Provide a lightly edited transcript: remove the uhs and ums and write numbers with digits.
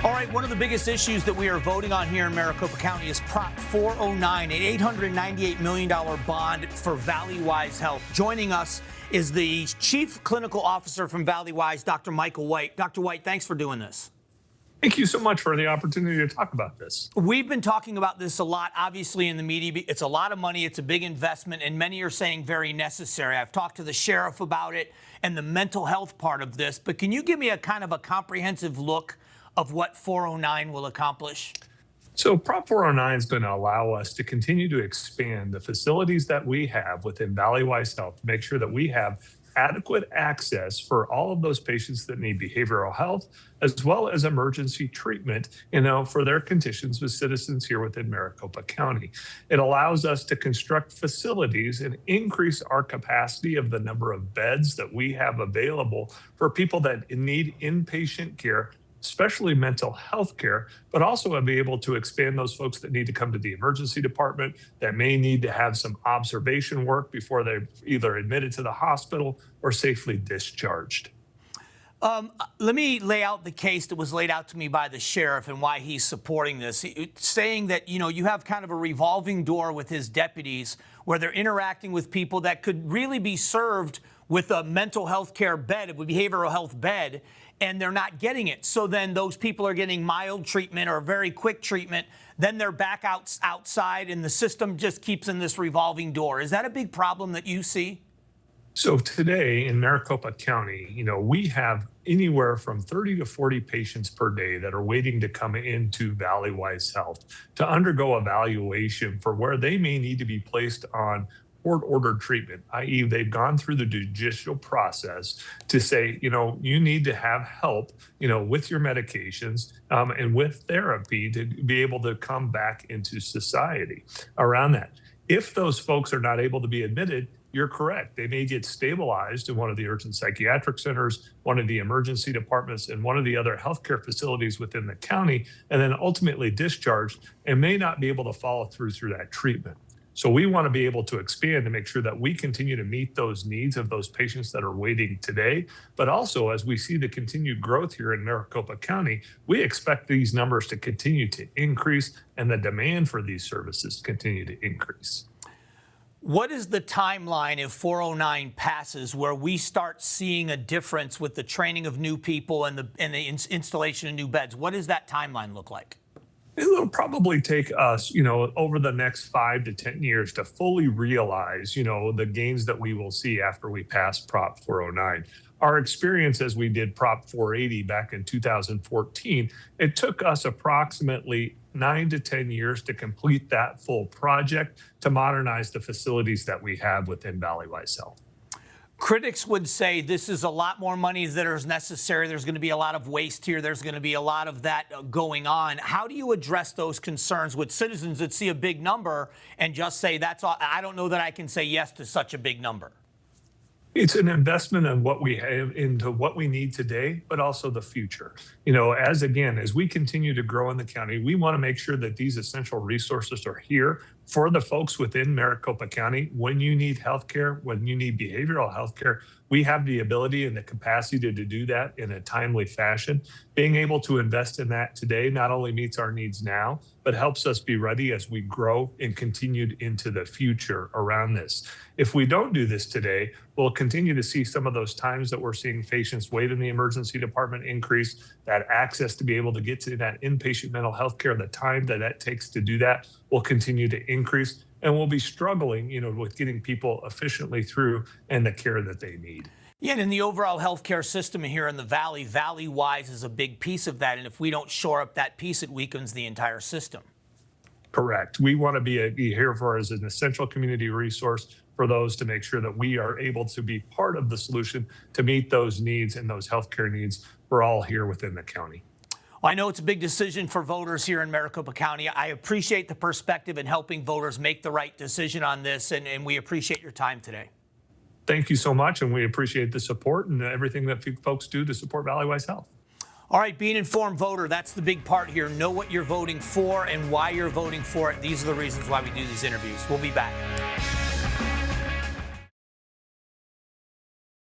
All right, one of the biggest issues that we are voting on here in Maricopa County is Prop 409, an $898 million bond for Valleywise Health. Joining us is the Chief Clinical Officer from Valleywise, Dr. Michael White. Dr. White, thanks for doing this. Thank you so much for the opportunity to talk about this. We've been talking about this a lot, obviously, in the media. It's a lot of money. It's a big investment, and many are saying very necessary. I've talked to the sheriff about it and the mental health part of this. But can you give me a kind of a comprehensive look of what 409 will accomplish? So Prop 409 is going to allow us to continue to expand the facilities that we have within Valleywise Health to make sure that we have adequate access for all of those patients that need behavioral health, as well as emergency treatment, for their conditions with citizens here within Maricopa County. It allows us to construct facilities and increase our capacity of the number of beds that we have available for people that need inpatient care, especially mental health care, but also be able to expand those folks that need to come to the emergency department, that may need to have some observation work before they're either admitted to the hospital or safely discharged. Let me lay out the case that was laid out to me by the sheriff and why he's supporting this, saying that, you have kind of a revolving door with his deputies where they're interacting with people that could really be served with a mental health care bed, a behavioral health bed, and they're not getting it. So then those people are getting mild treatment or very quick treatment. Then they're back outside, and the system just keeps in this revolving door. Is that a big problem that you see? So today in Maricopa County, we have anywhere from 30 to 40 patients per day that are waiting to come into Valleywise Health to undergo evaluation for where they may need to be placed on court-ordered treatment, i.e. they've gone through the judicial process to say, you need to have help, with your medications and with therapy to be able to come back into society around that. If those folks are not able to be admitted, you're correct. They may get stabilized in one of the urgent psychiatric centers, one of the emergency departments, and one of the other healthcare facilities within the county, and then ultimately discharged and may not be able to follow through that treatment. So we want to be able to expand to make sure that we continue to meet those needs of those patients that are waiting today. But also, as we see the continued growth here in Maricopa County, we expect these numbers to continue to increase and the demand for these services continue to increase. What is the timeline if 409 passes where we start seeing a difference with the training of new people and the installation of new beds? What does that timeline look like? It'll probably take us, over the next 5 to 10 years to fully realize, the gains that we will see after we pass Prop 409. Our experience as we did Prop 480 back in 2014, it took us approximately 9 to 10 years to complete that full project to modernize the facilities that we have within Valleywise Health. Critics would say this is a lot more money that is necessary. There's going to be a lot of waste here. There's going to be a lot of that going on. How do you address those concerns with citizens that see a big number and just say, that's all? I don't know that I can say yes to such a big number. It's an investment in what we have into what we need today, but also the future. As we continue to grow in the county, we want to make sure that these essential resources are here for the folks within Maricopa County. When you need healthcare, when you need behavioral healthcare, we have the ability and the capacity to do that in a timely fashion. Being able to invest in that today not only meets our needs now, but helps us be ready as we grow and continued into the future around this. If we don't do this today, we'll continue to see some of those times that we're seeing patients wait in the emergency department increase, that access to be able to get to that inpatient mental health care, the time that takes to do that will continue to increase. And we'll be struggling, with getting people efficiently through and the care that they need. Yeah, and in the overall healthcare system here in the Valley, Valleywise is a big piece of that. And if we don't shore up that piece, it weakens the entire system. Correct. We want to be here for as an essential community resource for those to make sure that we are able to be part of the solution to meet those needs and those healthcare needs for all here within the county. Well, I know it's a big decision for voters here in Maricopa County. I appreciate the perspective in helping voters make the right decision on this, and we appreciate your time today. Thank you so much, and we appreciate the support and everything that folks do to support Valleywise Health. All right, be an informed voter. That's the big part here. Know what you're voting for and why you're voting for it. These are the reasons why we do these interviews. We'll be back.